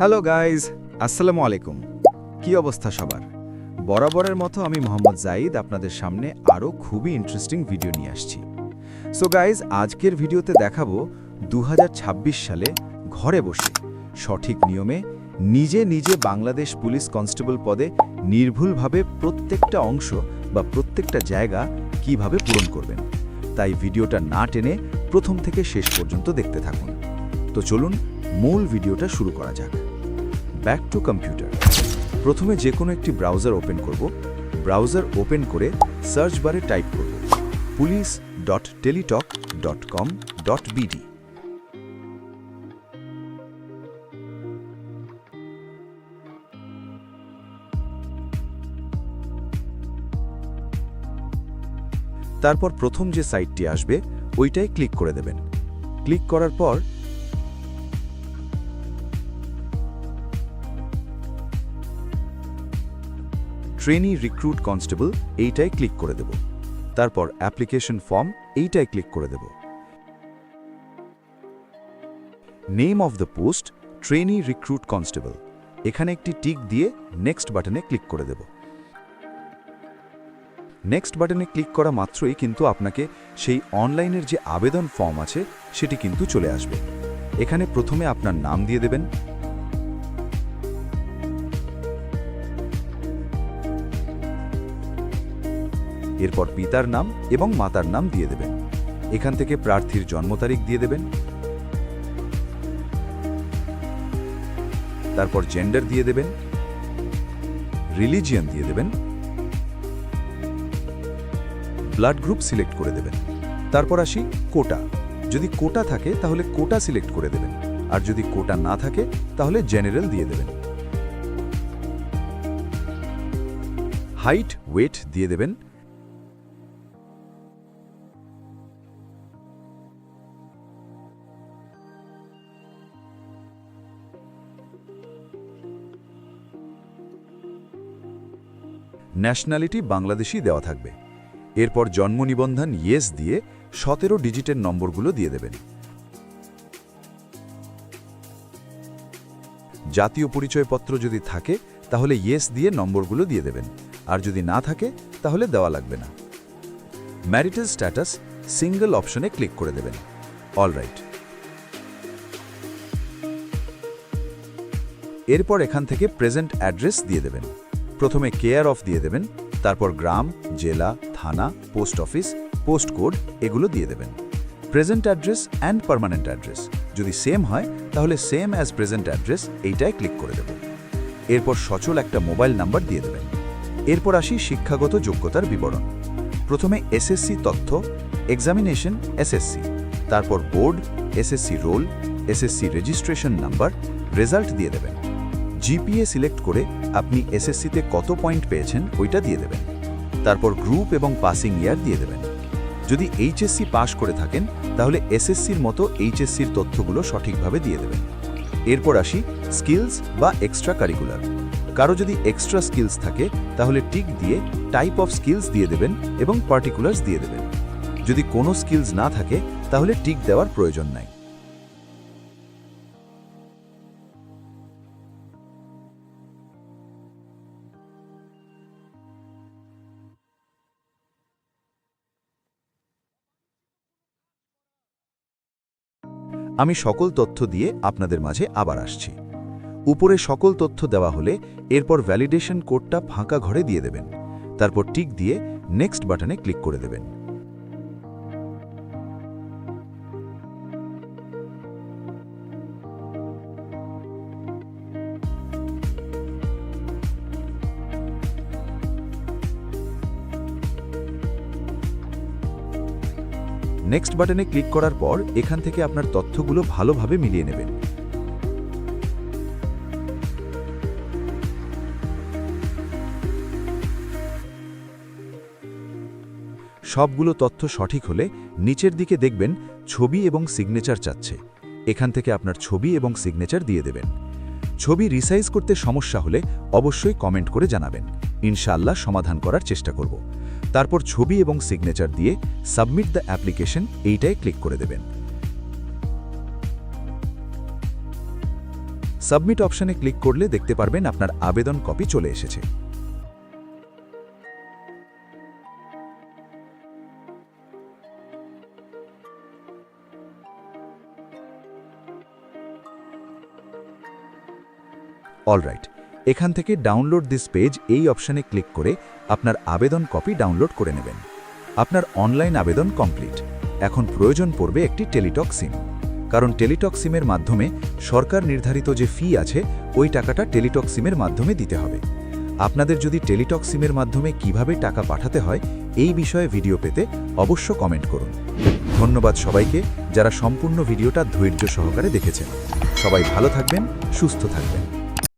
Hello guys, আসসালামু আলাইকুম। কি অবস্থা সবার? বরাবরের মতো আমি মোহাম্মদ জাইদ আপনাদের সামনে আরও খুবই ইন্টারেস্টিং ভিডিও নিয়ে আসছি। সো গাইজ, আজকের ভিডিওতে দেখাবো 2026 সালে ঘরে বসে সঠিক নিয়মে নিজে নিজে বাংলাদেশ পুলিশ কনস্টেবল পদে নির্ভুলভাবে প্রত্যেকটা অংশ বা প্রত্যেকটা জায়গা কিভাবে পূরণ করবেন। তাই ভিডিওটা না টেনে প্রথম থেকে শেষ পর্যন্ত দেখতে থাকুন। তো চলুন মূল ভিডিওটা শুরু করা যাক। Back to computer. প্রথমে যে কোনো একটি ব্রাউজার ওপেন করব। ব্রাউজার ওপেন করে সার্চ বারে টাইপ করব police.teletalk.com.bd। তারপর প্রথম যে সাইটটি আসবে ওইটাই ক্লিক করে দেবেন। ক্লিক করার পর ট্রেনি রিক্রুট কনস্টেবল এইটাই ক্লিক করে দেব। তারপর অ্যাপ্লিকেশন ফর্ম এইটাই ক্লিক করে দেব। Name of the post trainee recruit constable, এখানে একটি টিক দিয়ে নেক্সট বাটনে ক্লিক করে দেব। নেক্সট বাটনে ক্লিক করা মাত্রই কিন্তু আপনাকে সেই অনলাইনের যে আবেদন ফর্ম আছে সেটি কিন্তু চলে আসবে। এখানে প্রথমে আপনার নাম দিয়ে দেবেন, এরপর পিতার নাম এবং মাতার নাম দিয়ে দেবেন। এখান থেকে প্রার্থীর জন্ম তারিখ দিয়ে দেবেন, তারপর জেন্ডার দিয়ে দেবেন, রিলিজিয়ন দিয়ে দেবেন, ব্লাড গ্রুপ সিলেক্ট করে দেবেন। তারপর আসি কোটা। যদি কোটা থাকে তাহলে কোটা সিলেক্ট করে দেবেন, আর যদি কোটা না থাকে তাহলে জেনারেল দিয়ে দেবেন। হাইট ওয়েট দিয়ে দেবেন। ন্যাশনালিটি বাংলাদেশি দেওয়া থাকবে। এরপর জন্ম নিবন্ধন ইয়েস দিয়ে 17 ডিজিটের নম্বরগুলো দিয়ে দেবেন। জাতীয় পরিচয়পত্র যদি থাকে তাহলে ইয়েস দিয়ে নম্বরগুলো দিয়ে দেবেন, আর যদি না থাকে তাহলে দেওয়া লাগবে না। ম্যারিটাল স্ট্যাটাস সিঙ্গল অপশনে ক্লিক করে দেবেন। অলরাইট। এরপর এখান থেকে প্রেজেন্ট অ্যাড্রেস দিয়ে দেবেন। প্রথমে কেয়ার অফ দিয়ে দেবেন, তারপর গ্রাম, জেলা, থানা, পোস্ট অফিস, পোস্ট কোড এগুলো দিয়ে দেবেন। Present address and permanent address যদি সেম হয় তাহলে সেম অ্যাজ প্রেজেন্ট অ্যাড্রেস এইটায় ক্লিক করে দেবেন। এরপর সচল একটা মোবাইল নাম্বার দিয়ে দেবেন। এরপর আসি শিক্ষাগত যোগ্যতার বিবরণ। প্রথমে এসএসসি তথ্য, এক্সামিনেশন এসএসসি, তারপর board, SSC role, SSC registration number, result দিয়ে দেবেন। জিপিএ সিলেক্ট করে আপনি এসএসসিতে কত পয়েন্ট পেয়েছেন ওইটা দিয়ে দেবেন। তারপর গ্রুপ এবং পাসিং ইয়ার দিয়ে দেবেন। যদি এইচএসসি পাস করে থাকেন তাহলে এসএসসির মতো এইচএসসির তথ্যগুলো সঠিকভাবে দিয়ে দেবেন। এরপর আসি স্কিলস বা এক্সট্রা কারিকুলার। কারো যদি এক্সট্রা স্কিলস থাকে তাহলে টিক দিয়ে টাইপ অফ স্কিলস দিয়ে দেবেন এবং পার্টিকুলার্স দিয়ে দেবেন। যদি কোনো স্কিলস না থাকে তাহলে টিক দেওয়ার প্রয়োজন নাই। আমি সকল তথ্য দিয়ে আপনাদের মাঝে আবার আসছি। উপরে সকল তথ্য দেওয়া হলে এরপর ভ্যালিডেশন কোডটা ফাঁকা ঘরে দিয়ে দেবেন। তারপর টিক দিয়ে নেক্সট বাটনে ক্লিক করে দেবেন। নেক্সট বাটনে ক্লিক করার পর এখান থেকে আপনার তথ্যগুলো ভালোভাবে মিলিয়ে নেবেন। সবগুলো তথ্য সঠিক হলে নিচের দিকে দেখবেন ছবি এবং সিগনেচার চাচ্ছে। এখান থেকে আপনার ছবি এবং সিগনেচার দিয়ে দেবেন। ছবি রিসাইজ করতে সমস্যা হলে অবশ্যই কমেন্ট করে জানাবেন, ইনশাআল্লাহ সমাধান করার চেষ্টা করব। তারপর ছবি এবং সিগনেচার দিয়ে সাবমিট দ্য অ্যাপ্লিকেশন এইটায় ক্লিক করে দেবেন। সাবমিট অপশানে ক্লিক করলে দেখতে পারবেন আপনার আবেদন কপি চলে এসেছে। অলরাইট, এখান থেকে ডাউনলোড দিস পেজ এই অপশানে ক্লিক করে আপনার আবেদন কপি ডাউনলোড করে নেবেন। আপনার অনলাইন আবেদন কমপ্লিট। এখন প্রয়োজন পড়বে একটি টেলিটক সিম, কারণ টেলিটক সিমের মাধ্যমে সরকার নির্ধারিত যে ফি আছে ওই টাকাটা টেলিটক সিমের মাধ্যমে দিতে হবে। আপনাদের যদি টেলিটক সিমের মাধ্যমে কিভাবে টাকা পাঠাতে হয় এই বিষয়ে ভিডিও পেতে অবশ্য কমেন্ট করুন। ধন্যবাদ সবাইকে যারা সম্পূর্ণ ভিডিওটা ধৈর্য সহকারে দেখেছেন। সবাই ভালো থাকবেন, সুস্থ থাকবেন।